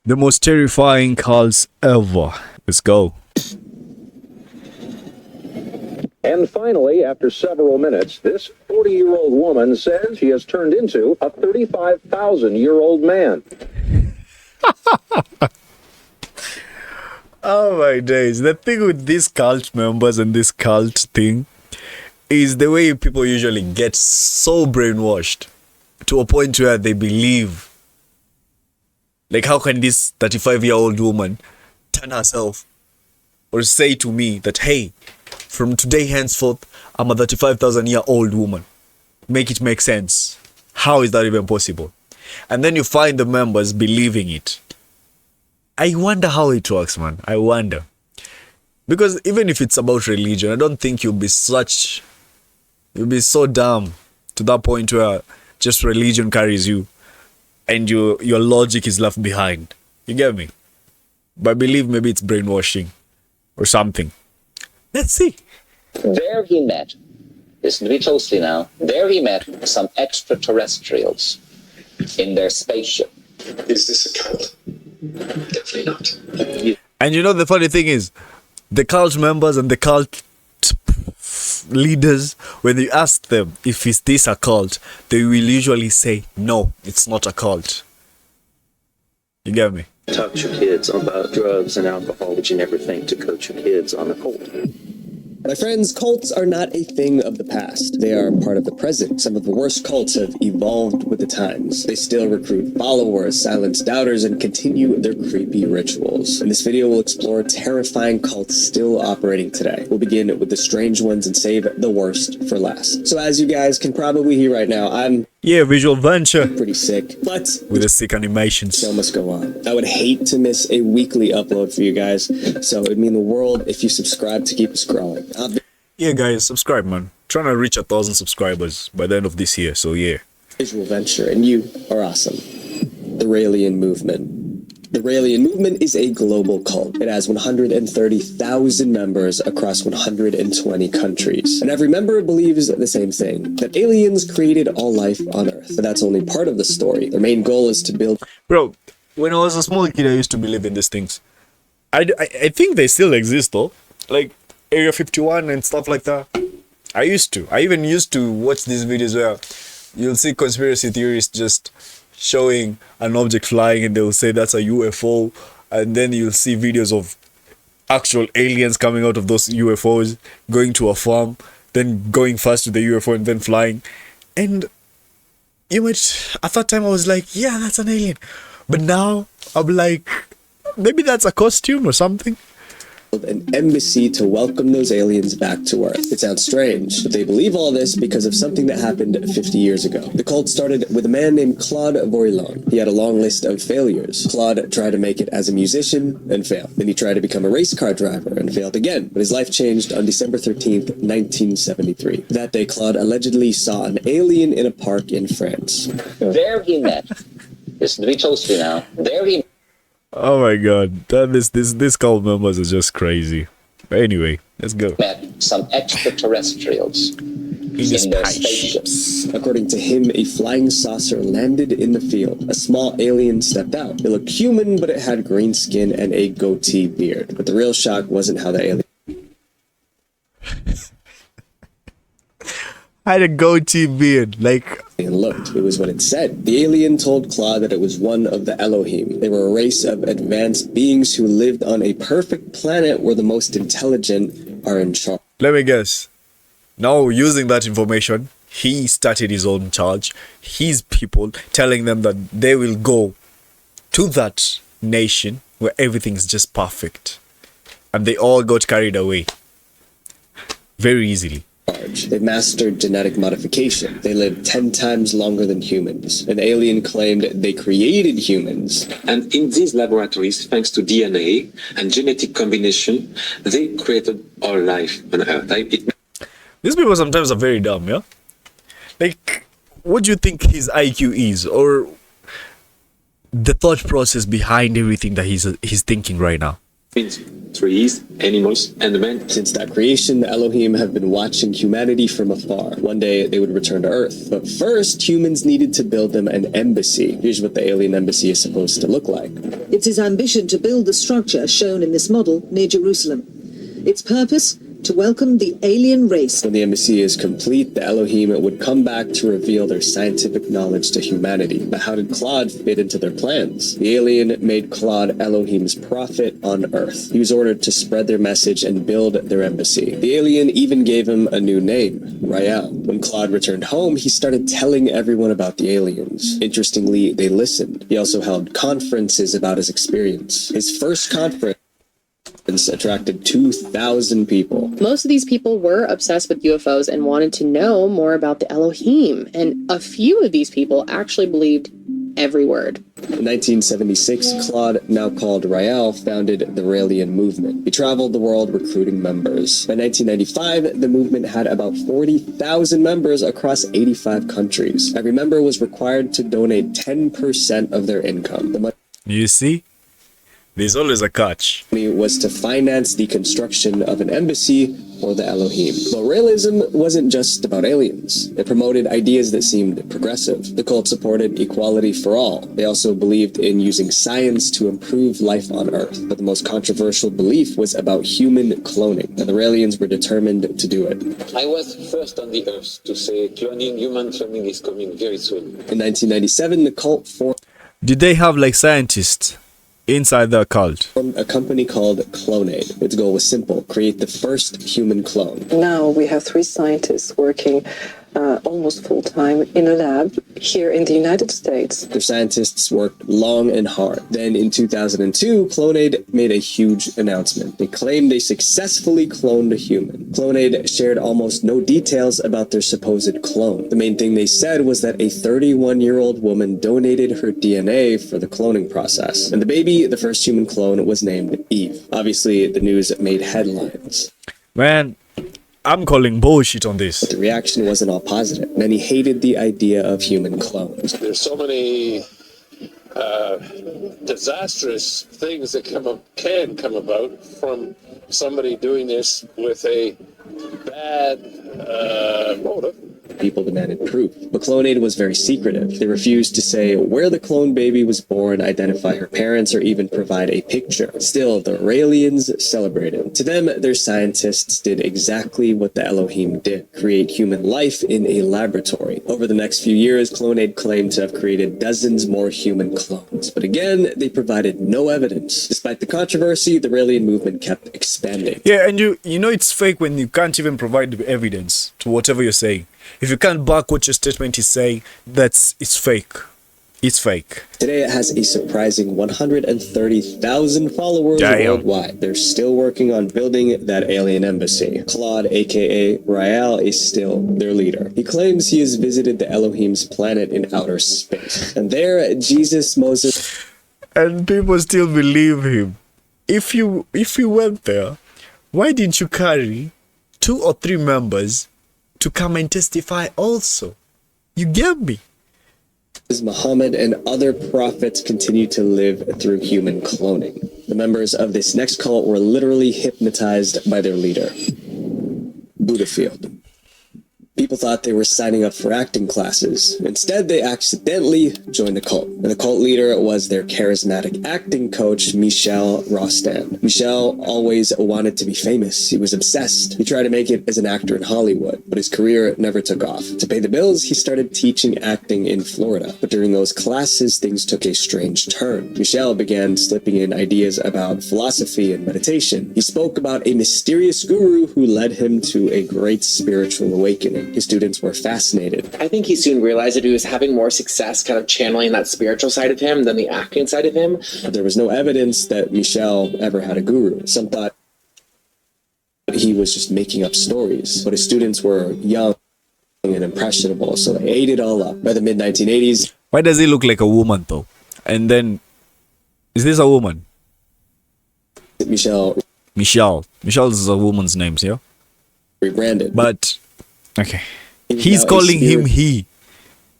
The most terrifying cults ever. Let's go. And finally, after several minutes, this 40-year-old woman says she has turned into a 35,000-year-old man. Oh my days. The thing with these cult members and this cult thing is the way people usually get so brainwashed to a point where they believe. Like, how can this 35-year-old woman turn herself or say to me that, hey, from today henceforth, I'm a 35,000-year-old woman? Make it make sense. How is that even possible? And then you find the members believing it. I wonder how it works, man. I wonder. Because even if it's about religion, I don't think you'll be so dumb to that point where just religion carries you and your logic is left behind. You get me? But I believe maybe it's brainwashing or something. Let's see. There he met, listen to me closely now, there he met some extraterrestrials in their spaceship. Is this a cult? Definitely not. And you know the funny thing is, the cult members and the cult leaders, when you ask them if is this a cult, they will usually say, no, it's not a cult. You get me? Talk to your kids about drugs and alcohol, but you never think to coach your kids on the cult. My friends, cults are not a thing of the past. They are part of the present. Some of the worst cults have evolved with the times. They still recruit followers, silence doubters, and continue their creepy rituals. In this video, we'll explore terrifying cults still operating today. We'll begin with the strange ones and save the worst for last. So as you guys can probably hear right now, I'm Visual Venture pretty sick, but with the sick animations. the show must go on. I would hate to miss a weekly upload for you guys, so it'd mean the world if you subscribe to keep us growing. Yeah, guys, subscribe, man. Trying to reach 1,000 subscribers by the end of this year, so yeah. Visual Venture, and you are awesome. The Raelian Movement. The Raelian Movement is a global cult. It has 130,000 members across 120 countries. And every member believes the same thing, that aliens created all life on Earth. But that's only part of the story. Their main goal is to build... Bro, when I was a small kid, I used to believe in these things. I think they still exist, though. Like, Area 51 and stuff like that. I used to. I even used to watch these videos where you'll see conspiracy theorists just showing an object flying and they'll say that's a UFO, and then you'll see videos of actual aliens coming out of those UFOs, going to a farm, then going fast to the UFO and then flying. And you might, at that time I was like, yeah, that's an alien. But now I'm like, maybe that's a costume or something. an embassy to welcome those aliens back to Earth. It sounds strange, but they believe all this because of something that happened 50 years ago. The cult started with a man named Claude Vorilhon. He had a long list of failures. Claude tried to make it as a musician and failed. Then he tried to become a race car driver and failed again, but his life changed on December 13th, 1973. That day, Claude allegedly saw an alien in a park in France. There he met. Listen to me closely now. There he Oh my god, this cult members are just crazy. But anyway, let's go. met some extraterrestrials In in their spaceships. According to him, a flying saucer landed in the field. A small alien stepped out. It looked human, but it had green skin and a goatee beard. But the real shock wasn't how the alien I had a goatee beard, like looked. It was what it said. The alien told Claude that it was one of the Elohim. They were a race of advanced beings who lived on a perfect planet where the most intelligent are in charge. let me guess. Now using that information, he started his own charge, his people, telling them that they will go to that nation where everything's just perfect. And they all got carried away. Very easily. They mastered genetic modification. They lived 10 times longer than humans. An alien claimed they created humans. And in these laboratories, thanks to DNA and genetic combination, they created all life on Earth. These people sometimes are very dumb, yeah? Like, what do you think his IQ is? Or the thought process behind everything that he's thinking right now? means trees, animals, and men. Since that creation, the Elohim have been watching humanity from afar. One day, they would return to Earth. But first, humans needed to build them an embassy. Here's what the alien embassy is supposed to look like. It's his ambition to build the structure shown in this model near Jerusalem. Its purpose? To welcome the alien race. When the embassy is complete, the Elohim would come back to reveal their scientific knowledge to humanity. But how did Claude fit into their plans? The alien made Claude Elohim's prophet on Earth. He was ordered to spread their message and build their embassy. The alien even gave him a new name, Rael. When Claude returned home, he started telling everyone about the aliens. Interestingly, they listened. He also held conferences about his experience. His first conference attracted 2,000 people. Most of these people were obsessed with UFOs and wanted to know more about the Elohim, and a few of these people actually believed every word. In 1976, Claude, now called Rael, founded the Raelian movement. He traveled the world recruiting members. By 1995, the movement had about 40,000 members across 85 countries. Every member was required to donate 10% of their income. The money You see? There's always a catch. was to finance the construction of an embassy for the Elohim. But realism wasn't just about aliens. It promoted ideas that seemed progressive. The cult supported equality for all. They also believed in using science to improve life on Earth. But the most controversial belief was about human cloning, and the Raelians were determined to do it. I was first on the earth to say human cloning is coming very soon. In 1997, the cult formed Did they have like scientists inside the cult? a company called Clonade. Its goal was simple: create the first human clone. Now we have 3 scientists working almost full-time in a lab here in the United States. Their scientists worked long and hard. Then in 2002, Clonade made a huge announcement. They claimed they successfully cloned a human. Clonade shared almost no details about their supposed clone. The main thing they said was that a 31-year-old woman donated her DNA for the cloning process. And the baby, the first human clone, was named Eve. Obviously, the news made headlines. Man, I'm calling bullshit on this. The reaction wasn't all positive. Many hated the idea of human clones. There's so many disastrous things that can come about from somebody doing this with a bad motive. People demanded proof. But Clonade was very secretive. They refused to say where the clone baby was born, identify her parents, or even provide a picture. Still, the Raelians celebrated. To them, their scientists did exactly what the Elohim did: create human life in a laboratory. Over the next few years, Clonade claimed to have created dozens more human clones. But again, they provided no evidence. Despite the controversy, the Raelian movement kept expanding. Yeah, and you know it's fake when you can't even provide the evidence to whatever you're saying. If you can't back what your statement is saying, it's fake. It's fake. Today it has a surprising 130,000 followers Damn. worldwide. They're still working on building that alien embassy. Claude, aka Rael, is still their leader. He claims he has visited the Elohim's planet in outer space. And there, Jesus, Moses, And people still believe him. If you went there, why didn't you carry 2 or 3 members to come and testify also? You get me? Muhammad, and other prophets continue to live through human cloning. The members of this next cult were literally hypnotized by their leader, Buddhafield. People thought they were signing up for acting classes. Instead, they accidentally joined the cult. And the cult leader was their charismatic acting coach, Michel Rostand. Michel always wanted to be famous. He was obsessed. He tried to make it as an actor in Hollywood, but his career never took off. To pay the bills, he started teaching acting in Florida. But during those classes, things took a strange turn. Michel began slipping in ideas about philosophy and meditation. He spoke about a mysterious guru who led him to a great spiritual awakening. His students were fascinated. I think he soon realized that he was having more success kind of channeling that spiritual side of him than the acting side of him. But there was no evidence that Michel ever had a guru. Some thought he was just making up stories. But his students were young and impressionable, so they ate it all up. By the mid-1980s... Why does he look like a woman though? And then, is this a woman? Michelle is a woman's name, yeah? Rebranded. But... Okay. He's calling him he.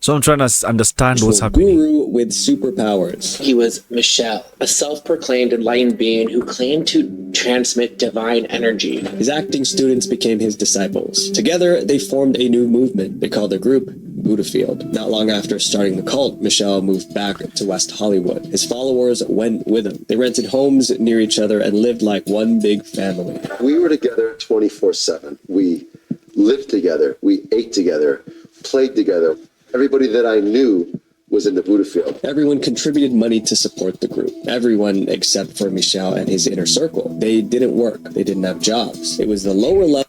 So I'm trying to understand what's happening. Guru with superpowers. He was Michelle, a self-proclaimed enlightened being who claimed to transmit divine energy. His acting students became his disciples. Together, they formed a new movement. They called their group Buddhafield. Not long after starting the cult, Michelle moved back to West Hollywood. His followers went with him. They rented homes near each other and lived like one big family. We were together 24/7. We lived together. We ate together, played together. Everybody that I knew was in the Buddhafield. Everyone contributed money to support the group. Everyone except for Michelle and his inner circle. They didn't work. They didn't have jobs. It was the lower level.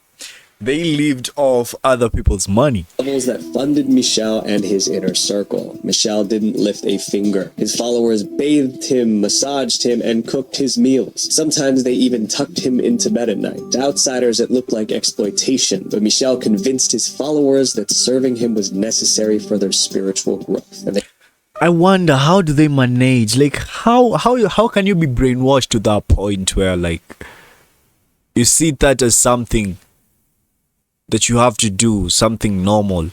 They lived off other people's money. Levels that funded Michelle and his inner circle. Michelle didn't lift a finger. His followers bathed him, massaged him, and cooked his meals. Sometimes they even tucked him into bed at night. To outsiders, it looked like exploitation, but Michelle convinced his followers that serving him was necessary for their spiritual growth. And I wonder, how do they manage? Like, how can you be brainwashed to that point where, like, you see that as something that you have to do, something normal?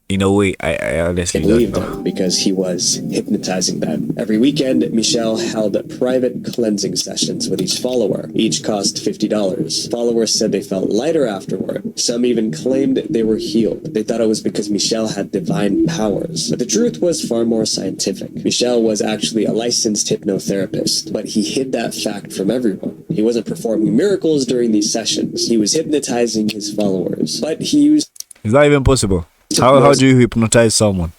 In a way, I honestly believed don't know. him because he was hypnotizing them. Every weekend, Michelle held private cleansing sessions with each follower. Each cost $50. Followers said they felt lighter afterward. Some even claimed they were healed. They thought it was because Michelle had divine powers. But the truth was far more scientific. Michelle was actually a licensed hypnotherapist, but he hid that fact from everyone. He wasn't performing miracles during these sessions. He was hypnotizing his followers. But he used... Is that even possible? How do you hypnotize someone?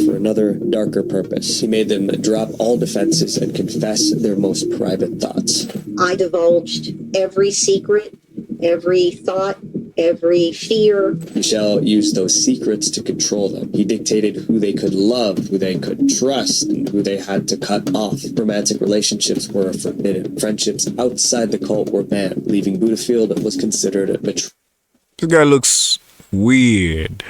For another darker purpose. He made them drop all defenses and confess their most private thoughts. I divulged every secret, every thought, every fear. Michelle used those secrets to control them. He dictated who they could love, who they could trust, and who they had to cut off. Romantic relationships were forbidden. Friendships outside the cult were banned. Leaving Buddhafield was considered a betrayal. This guy looks weird.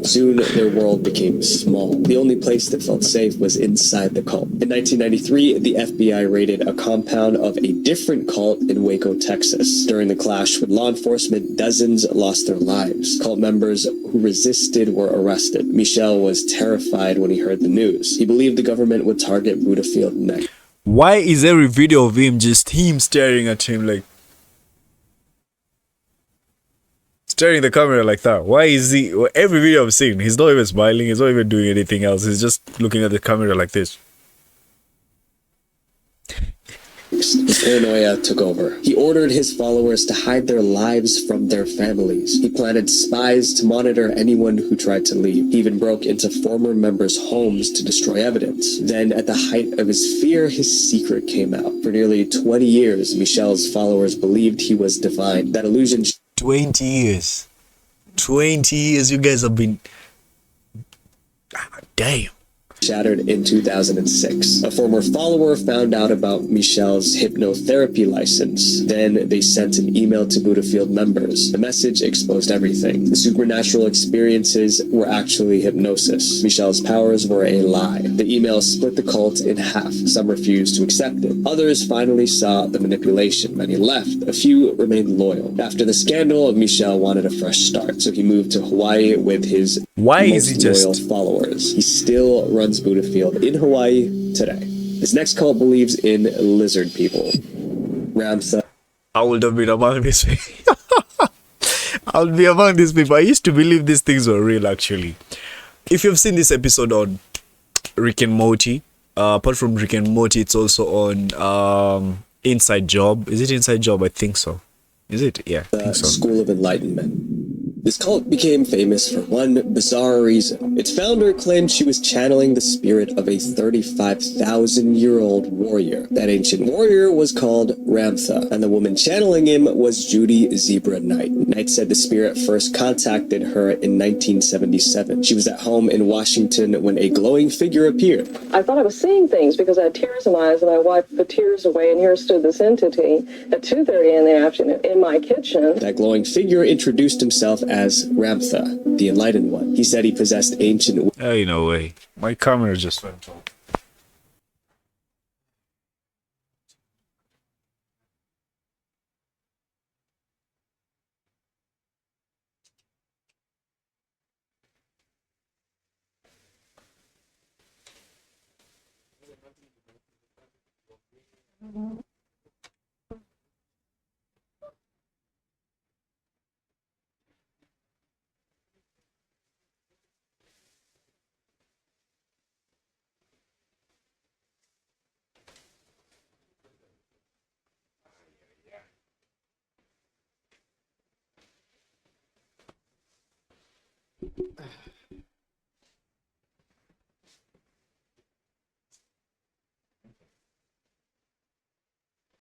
Soon, their world became small. The only place that felt safe was inside the cult. In 1993, the FBI raided a compound of a different cult in Waco, Texas. During the clash with law enforcement, dozens lost their lives. Cult members who resisted were arrested. Michelle was terrified when he heard the news. He believed the government would target Buddhafield next. Why is every video of him just him staring at him, like staring the camera like that? Why is he, every video I've seen, he's not even smiling, he's not even doing anything else, he's just looking at the camera like this. Paranoia took over. He ordered his followers to hide their lives from their families. He planted spies to monitor anyone who tried to leave. He even broke into former members' homes to destroy evidence. Then, at the height of his fear, his secret came out. For nearly 20 years, Michelle's followers believed he was divine. That illusion... 20 years. 20 years you guys have been... Damn. Shattered in 2006. A former follower found out about Michelle's hypnotherapy license. Then they sent an email to Buddhafield members. The message exposed everything. The supernatural experiences were actually hypnosis. Michelle's powers were a lie. The email split the cult in half. Some refused to accept it. Others finally saw the manipulation. Many left. A few remained loyal. After the scandal, Michelle wanted a fresh start, so he moved to Hawaii with his most loyal followers. He still runs Buddhafield in Hawaii today. His next cult believes in lizard people. Ramtha. I would have been among these people. I would be among these people. I used to believe these things were real, actually. If you've seen this episode on Rick and Morty, apart from Rick and Morty, it's also on Inside Job. Is it Inside Job? I think so. Is it? Yeah, I think so. School of Enlightenment. This cult became famous for one bizarre reason. Its founder claimed she was channeling the spirit of a 35,000-year-old warrior. That ancient warrior was called Ramtha, and the woman channeling him was Judy Zebra Knight. Knight said the spirit first contacted her in 1977. She was at home in Washington when a glowing figure appeared. I thought I was seeing things because I had tears in my eyes, and I wiped the tears away, and here stood this entity at 2:30 in the afternoon in my kitchen. That glowing figure introduced himself as Ramtha, the Enlightened One. He said he possessed ancient... Hey, no way. My camera just went off. Ah.